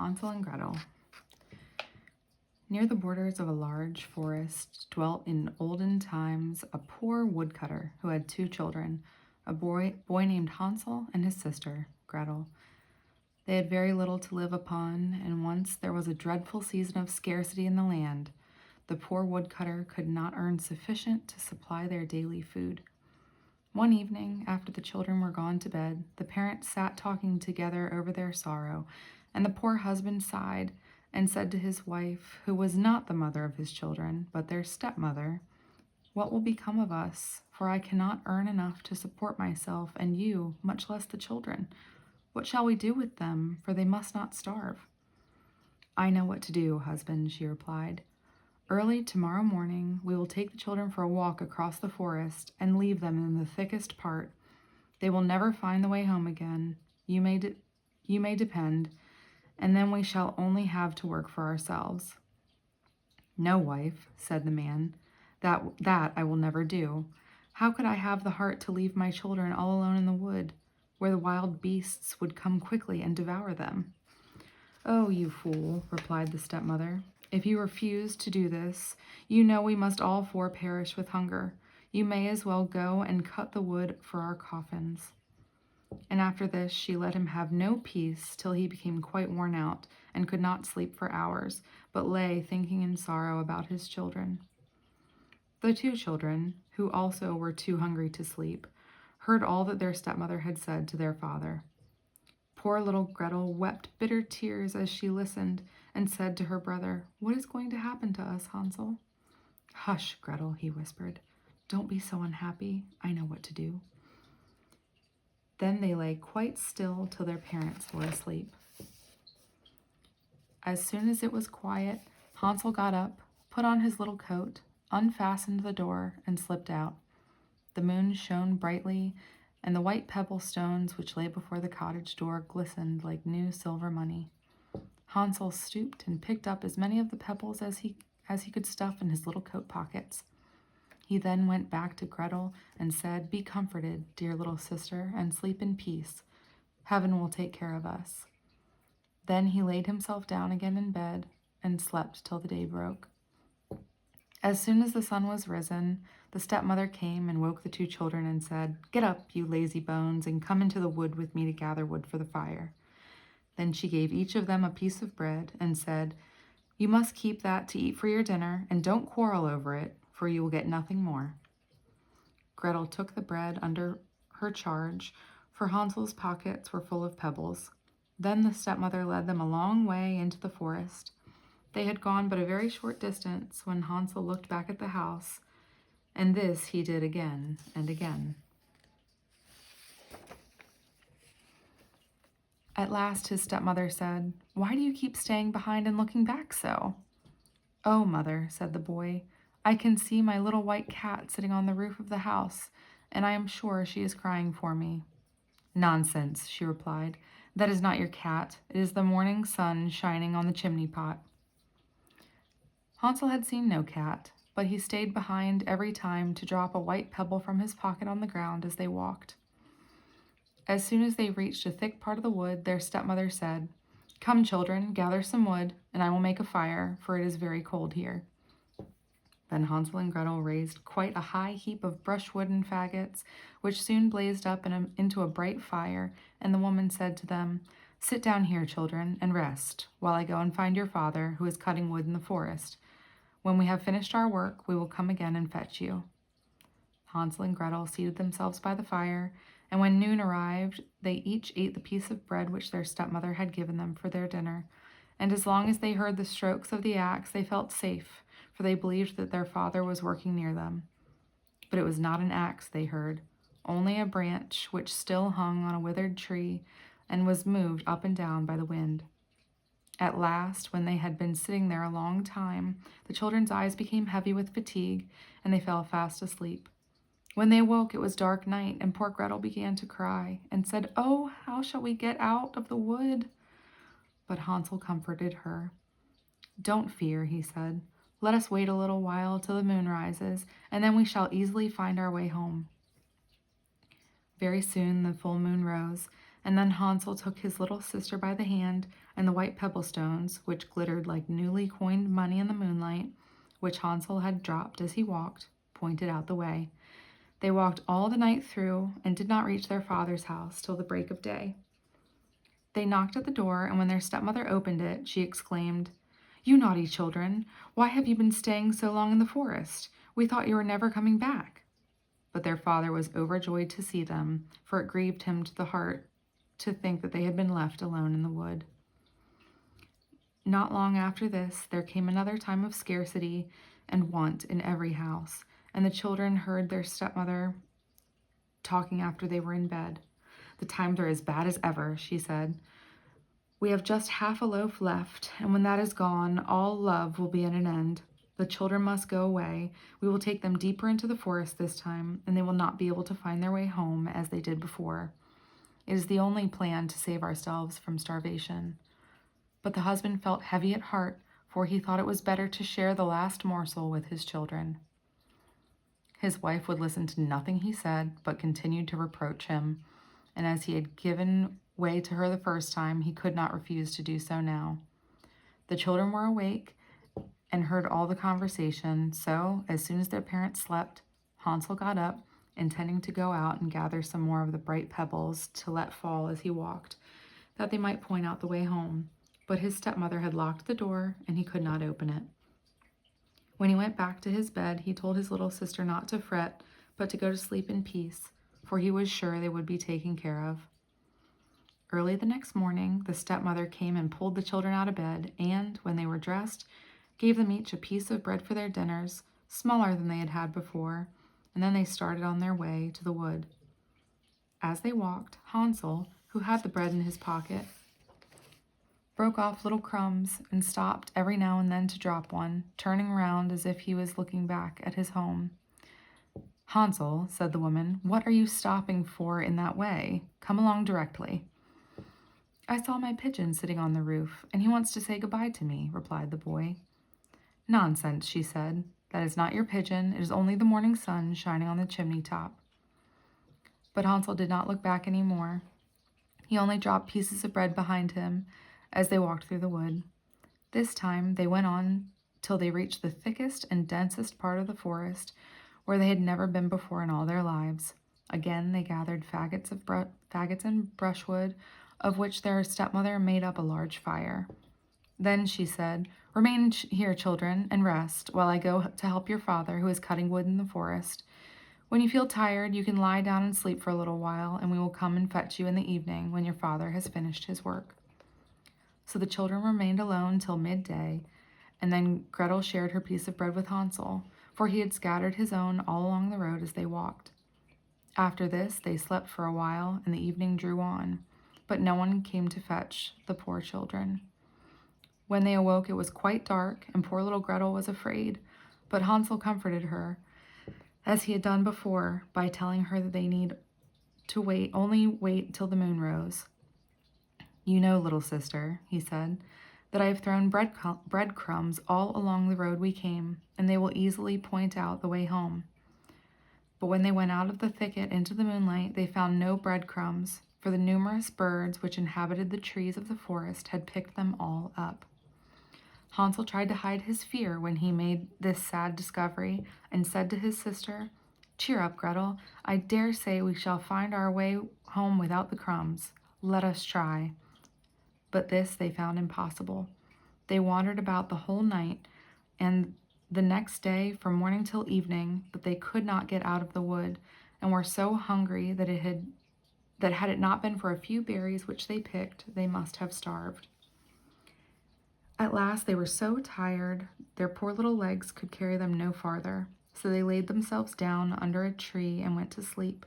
Hansel and Gretel. Near the borders of a large forest dwelt in olden times a poor woodcutter who had two children, a boy named Hansel and his sister, Gretel. They had very little to live upon, and once there was a dreadful season of scarcity in the land. The poor woodcutter could not earn sufficient to supply their daily food. One evening, after the children were gone to bed, the parents sat talking together over their sorrow, and the poor husband sighed and said to his wife, who was not the mother of his children, but their stepmother, "What will become of us? For I cannot earn enough to support myself and you, much less the children. What shall we do with them? For they must not starve." "I know what to do, husband," she replied. "Early tomorrow morning we will take the children for a walk across the forest and leave them in the thickest part. They will never find the way home again, you may depend, and then we shall only have to work for ourselves." "No, wife," said the man, that I will never do. How could I have the heart to leave my children all alone in the wood, where the wild beasts would come quickly and devour them?" "Oh, you fool," replied the stepmother. "If you refuse to do this, you know we must all four perish with hunger. You may as well go and cut the wood for our coffins." And after this she let him have no peace till he became quite worn out and could not sleep for hours, but lay thinking in sorrow about his children. The two children, who also were too hungry to sleep, heard all that their stepmother had said to their father. Poor little Gretel wept bitter tears as she listened, and said to her brother, "What is going to happen to us, Hansel?" "Hush, Gretel," he whispered. "Don't be so unhappy. I know what to do." Then they lay quite still till their parents were asleep. As soon as it was quiet, Hansel got up, put on his little coat, unfastened the door, and slipped out. The moon shone brightly, and the white pebble stones which lay before the cottage door glistened like new silver money. Hansel stooped and picked up as many of the pebbles as he could stuff in his little coat pockets. He then went back to Gretel and said, "Be comforted, dear little sister, and sleep in peace. Heaven will take care of us." Then he laid himself down again in bed and slept till the day broke. As soon as the sun was risen, the stepmother came and woke the two children and said, "Get up, you lazy bones, and come into the wood with me to gather wood for the fire." Then she gave each of them a piece of bread and said, "You must keep that to eat for your dinner, and don't quarrel over it, for you will get nothing more." Gretel took the bread under her charge, for Hansel's pockets were full of pebbles. Then the stepmother led them a long way into the forest. They had gone but a very short distance when Hansel looked back at the house, and this he did again and again. At last his stepmother said, "Why do you keep staying behind and looking back so?" "Oh, mother," said the boy, "I can see my little white cat sitting on the roof of the house, and I am sure she is crying for me." "Nonsense," she replied. "That is not your cat. It is the morning sun shining on the chimney pot." Hansel had seen no cat, but he stayed behind every time to drop a white pebble from his pocket on the ground as they walked. As soon as they reached a thick part of the wood, their stepmother said, "Come, children, gather some wood, and I will make a fire, for it is very cold here." Then Hansel and Gretel raised quite a high heap of brushwood and faggots, which soon blazed up into a bright fire, and the woman said to them, "Sit down here, children, and rest, while I go and find your father, who is cutting wood in the forest. When we have finished our work, we will come again and fetch you." Hansel and Gretel seated themselves by the fire, and when noon arrived, they each ate the piece of bread which their stepmother had given them for their dinner, and as long as they heard the strokes of the axe, they felt safe, for they believed that their father was working near them. But it was not an axe they heard, only a branch which still hung on a withered tree and was moved up and down by the wind. At last, when they had been sitting there a long time, the children's eyes became heavy with fatigue, and they fell fast asleep. When they awoke, it was dark night, and poor Gretel began to cry, and said, "Oh, how shall we get out of the wood?" But Hansel comforted her. "Don't fear," he said. "Let us wait a little while till the moon rises, and then we shall easily find our way home." Very soon the full moon rose, And then Hansel took his little sister by the hand, and the white pebble stones, which glittered like newly coined money in the moonlight, which Hansel had dropped as he walked, pointed out the way. They walked all the night through and did not reach their father's house till the break of day. They knocked at the door, and when their stepmother opened it, she exclaimed, "You naughty children, why have you been staying so long in the forest? We thought you were never coming back." But their father was overjoyed to see them, for it grieved him to the heart to think that they had been left alone in the wood. Not long after this, there came another time of scarcity and want in every house, and the children heard their stepmother talking after they were in bed. "The times are as bad as ever," she said. "We have just half a loaf left, and when that is gone, all love will be at an end. The children must go away. We will take them deeper into the forest this time, and they will not be able to find their way home as they did before. It is the only plan to save ourselves from starvation." But the husband felt heavy at heart, for he thought it was better to share the last morsel with his children. His wife would listen to nothing he said, but continued to reproach him, and as he had given way to her the first time, he could not refuse to do so now. The children were awake and heard all the conversation, so as soon as their parents slept, Hansel got up, intending to go out and gather some more of the bright pebbles to let fall as he walked, that they might point out the way home. But his stepmother had locked the door, and he could not open it. When he went back to his bed, he told his little sister not to fret, but to go to sleep in peace, for he was sure they would be taken care of. Early the next morning, the stepmother came and pulled the children out of bed, and, when they were dressed, gave them each a piece of bread for their dinners, smaller than they had had before, and then they started on their way to the wood. As they walked, Hansel, who had the bread in his pocket, broke off little crumbs and stopped every now and then to drop one, turning round as if he was looking back at his home. "Hansel," said the woman, "what are you stopping for in that way? Come along directly." "I saw my pigeon sitting on the roof, and he wants to say goodbye to me," replied the boy. "Nonsense," she said. "That is not your pigeon. It is only the morning sun shining on the chimney top." But Hansel did not look back any more. He only dropped pieces of bread behind him as they walked through the wood. This time they went on till they reached the thickest and densest part of the forest, where they had never been before in all their lives. Again they gathered faggots and brushwood, of which their stepmother made up a large fire. Then she said, "Remain here, children, and rest, while I go to help your father, who is cutting wood in the forest. When you feel tired, you can lie down and sleep for a little while, and we will come and fetch you in the evening when your father has finished his work." So the children remained alone till midday, and then Gretel shared her piece of bread with Hansel, for he had scattered his own all along the road as they walked. After this, they slept for a while, and the evening drew on, but no one came to fetch the poor children. When they awoke, it was quite dark, and poor little Gretel was afraid, but Hansel comforted her, as he had done before, by telling her that they need to only wait till the moon rose. "You know, little sister," he said, "that I have thrown breadcrumbs all along the road we came, and they will easily point out the way home." But when they went out of the thicket into the moonlight, they found no breadcrumbs, for the numerous birds which inhabited the trees of the forest had picked them all up. Hansel tried to hide his fear when he made this sad discovery, and said to his sister, "Cheer up, Gretel. I dare say we shall find our way home without the crumbs. Let us try." But this they found impossible. They wandered about the whole night, and the next day from morning till evening, but they could not get out of the wood, and were so hungry that had it not been for a few berries which they picked, they must have starved. At last they were so tired, their poor little legs could carry them no farther, so they laid themselves down under a tree and went to sleep.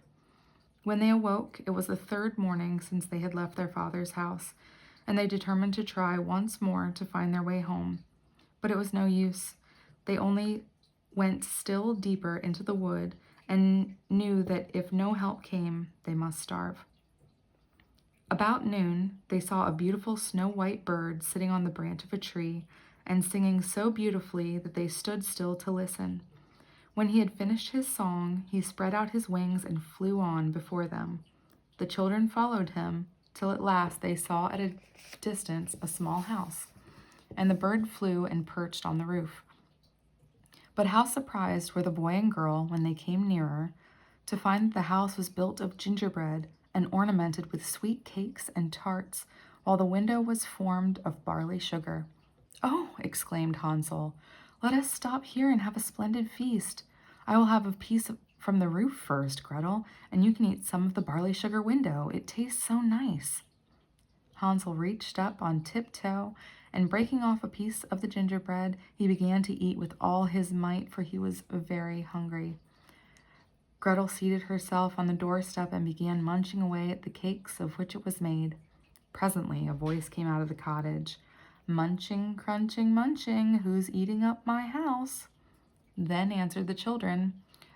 When they awoke, it was the third morning since they had left their father's house, and they determined to try once more to find their way home. But it was no use. They only went still deeper into the wood, and knew that if no help came, they must starve. About noon, they saw a beautiful snow-white bird sitting on the branch of a tree, and singing so beautifully that they stood still to listen. When he had finished his song, he spread out his wings and flew on before them. The children followed him, till at last they saw at a distance a small house, and the bird flew and perched on the roof. But how surprised were the boy and girl when they came nearer to find that the house was built of gingerbread and ornamented with sweet cakes and tarts, while the window was formed of barley sugar. "Oh," exclaimed Hansel, "let us stop here and have a splendid feast. I will have a piece from the roof first, Gretel, and you can eat some of the barley sugar window. It tastes so nice." Hansel reached up on tiptoe, and breaking off a piece of the gingerbread, he began to eat with all his might, for he was very hungry. Gretel seated herself on the doorstep and began munching away at the cakes of which it was made. Presently a voice came out of the cottage. "Munching, crunching, munching, who's eating up my house?" Then answered the children,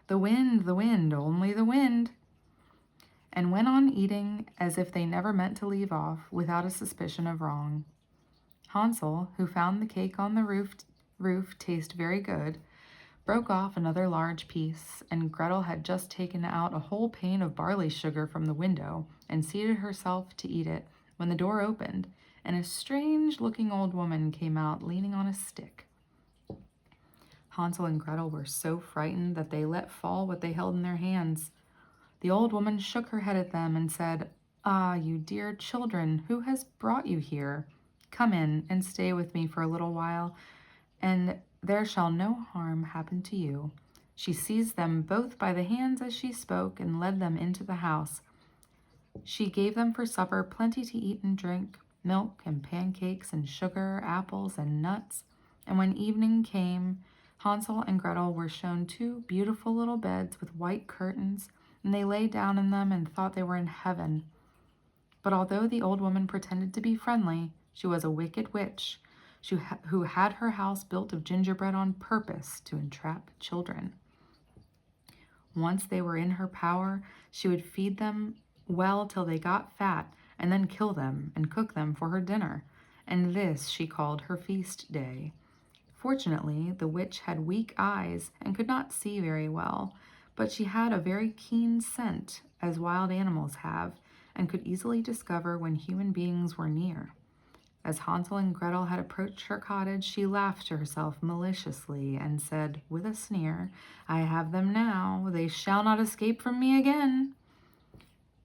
the wind, only the wind," and went on eating as if they never meant to leave off, without a suspicion of wrong. Hansel, who found the cake on the roof taste very good, broke off another large piece, and Gretel had just taken out a whole pane of barley sugar from the window and seated herself to eat it, when the door opened, and a strange-looking old woman came out leaning on a stick. Hansel and Gretel were so frightened that they let fall what they held in their hands. The old woman shook her head at them and said, "Ah, you dear children, who has brought you here? Come in and stay with me for a little while, and there shall no harm happen to you." She seized them both by the hands as she spoke and led them into the house. She gave them for supper plenty to eat and drink, milk and pancakes and sugar, apples and nuts. And when evening came, Hansel and Gretel were shown two beautiful little beds with white curtains, and they lay down in them and thought they were in heaven. But although the old woman pretended to be friendly, she was a wicked witch who had her house built of gingerbread on purpose to entrap children. Once they were in her power, she would feed them well till they got fat, and then kill them and cook them for her dinner, and this she called her feast day. Fortunately, the witch had weak eyes and could not see very well, but she had a very keen scent, as wild animals have, and could easily discover when human beings were near. As Hansel and Gretel had approached her cottage, she laughed to herself maliciously and said, with a sneer, "I have them now. They shall not escape from me again."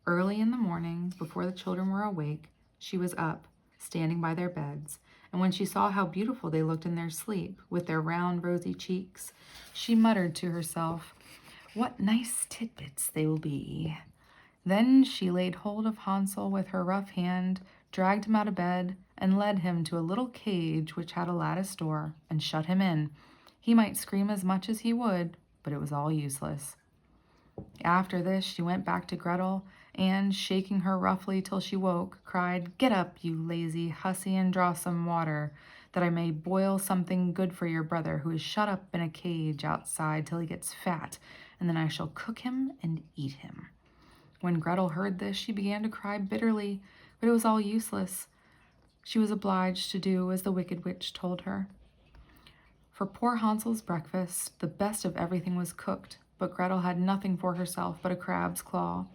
Early in the morning, before the children were awake, she was up, standing by their beds, and when she saw how beautiful they looked in their sleep, with their round, rosy cheeks, she muttered to herself, "What nice tidbits they will be." Then she laid hold of Hansel with her rough hand, dragged him out of bed, and led him to a little cage which had a lattice door, and shut him in. He might scream as much as he would, but it was all useless. After this she went back to Gretel, and, shaking her roughly till she woke, cried, "Get up, you lazy hussy, and draw some water, that I may boil something good for your brother, who is shut up in a cage outside till he gets fat, and then I shall cook him and eat him." When Gretel heard this, she began to cry bitterly, but it was all useless. She was obliged to do as the wicked witch told her. For poor Hansel's breakfast, the best of everything was cooked, but Gretel had nothing for herself but a crab's claw.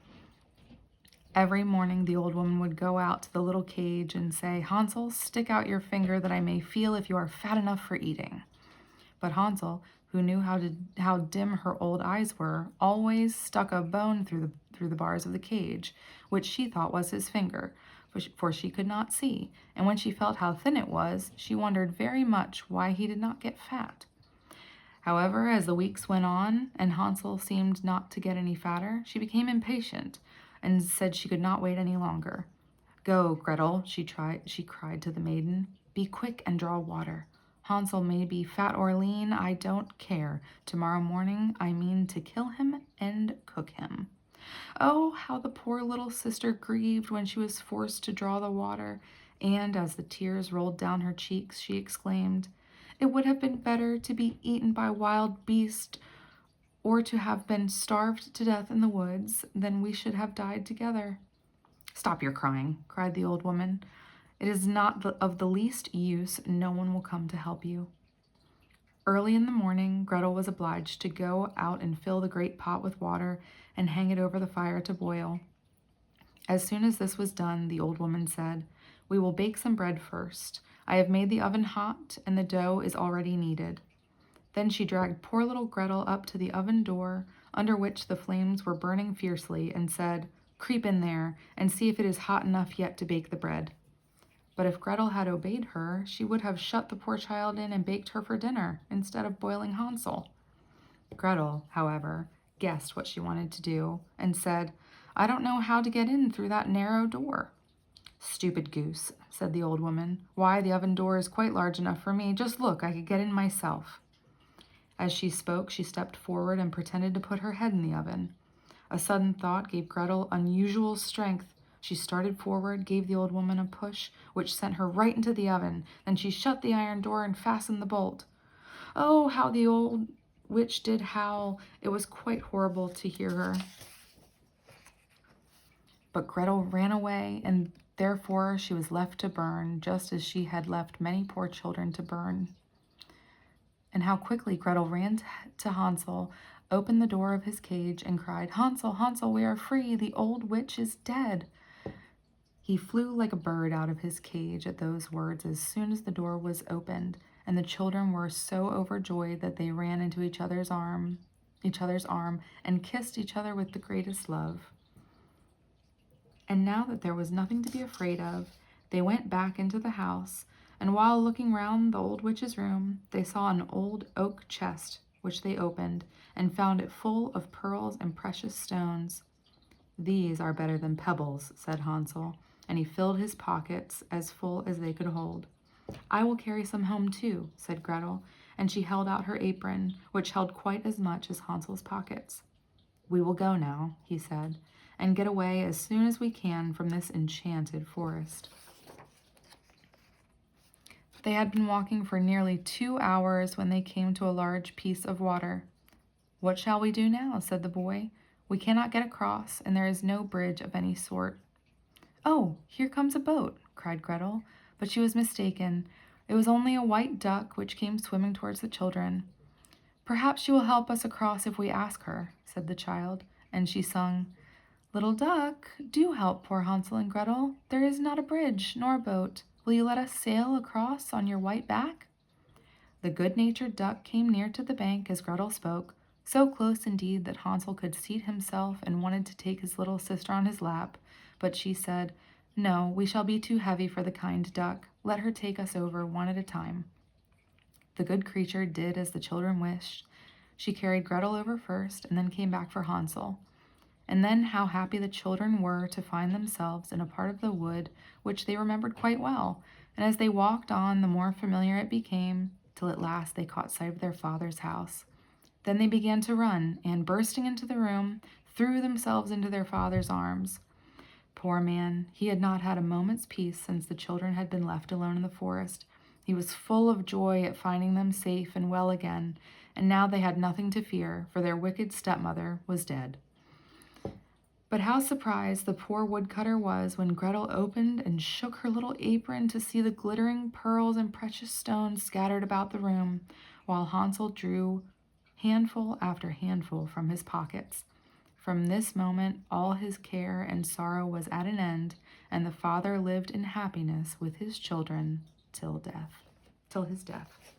Every morning the old woman would go out to the little cage and say, "Hansel, stick out your finger that I may feel if you are fat enough for eating." But Hansel, who knew how dim her old eyes were, always stuck a bone through the bars of the cage, which she thought was his finger, for she could not see, and when she felt how thin it was, she wondered very much why he did not get fat. However, as the weeks went on, and Hansel seemed not to get any fatter, she became impatient, and said she could not wait any longer. "Go, Gretel," she cried to the maiden. "Be quick and draw water. Hansel may be fat or lean, I don't care. Tomorrow morning I mean to kill him and cook him." Oh, how the poor little sister grieved when she was forced to draw the water, and as the tears rolled down her cheeks, she exclaimed, "It would have been better to be eaten by wild beasts, or to have been starved to death in the woods, than we should have died together." "Stop your crying," cried the old woman. "It is not of the least use. No one will come to help you." Early in the morning, Gretel was obliged to go out and fill the great pot with water and hang it over the fire to boil. As soon as this was done, the old woman said, "We will bake some bread first. I have made the oven hot, and the dough is already kneaded." Then she dragged poor little Gretel up to the oven door, under which the flames were burning fiercely, and said, "Creep in there, and see if it is hot enough yet to bake the bread." But if Gretel had obeyed her, she would have shut the poor child in and baked her for dinner, instead of boiling Hansel. Gretel, however, guessed what she wanted to do, and said, "I don't know how to get in through that narrow door." "Stupid goose," said the old woman. "Why, the oven door is quite large enough for me. Just look, I could get in myself." As she spoke, she stepped forward and pretended to put her head in the oven. A sudden thought gave Gretel unusual strength. She started forward, gave the old woman a push, which sent her right into the oven. Then she shut the iron door and fastened the bolt. Oh, how the old witch did howl! It was quite horrible to hear her. But Gretel ran away, and therefore she was left to burn, just as she had left many poor children to burn. And how quickly Gretel ran to Hansel, opened the door of his cage, and cried, "Hansel, Hansel, we are free! The old witch is dead!" He flew like a bird out of his cage at those words as soon as the door was opened, and the children were so overjoyed that they ran into each other's arm, and kissed each other with the greatest love. And now that there was nothing to be afraid of, they went back into the house, and while looking round the old witch's room, they saw an old oak chest, which they opened, and found it full of pearls and precious stones. "These are better than pebbles," said Hansel, and he filled his pockets as full as they could hold. "I will carry some home too," said Gretel, and she held out her apron, which held quite as much as Hansel's pockets. "We will go now," he said, "and get away as soon as we can from this enchanted forest." They had been walking for nearly 2 hours when they came to a large piece of water. "What shall we do now?" said the boy. "We cannot get across, and there is no bridge of any sort." "Oh, here comes a boat," cried Gretel, but she was mistaken. It was only a white duck which came swimming towards the children. "Perhaps she will help us across if we ask her," said the child, and she sung, "Little duck, do help poor Hansel and Gretel. There is not a bridge nor a boat. Will you let us sail across on your white back?" The good-natured duck came near to the bank as Gretel spoke, so close indeed that Hansel could seat himself and wanted to take his little sister on his lap, but she said, "No, we shall be too heavy for the kind duck. Let her take us over one at a time." The good creature did as the children wished. She carried Gretel over first, and then came back for Hansel. And then how happy the children were to find themselves in a part of the wood which they remembered quite well, and as they walked on, the more familiar it became, till at last they caught sight of their father's house. Then they began to run, and, bursting into the room, threw themselves into their father's arms. Poor man, he had not had a moment's peace since the children had been left alone in the forest. He was full of joy at finding them safe and well again, and now they had nothing to fear, for their wicked stepmother was dead. But how surprised the poor woodcutter was when Gretel opened and shook her little apron to see the glittering pearls and precious stones scattered about the room, while Hansel drew handful after handful from his pockets. From this moment all his care and sorrow was at an end, and the father lived in happiness with his children till his death.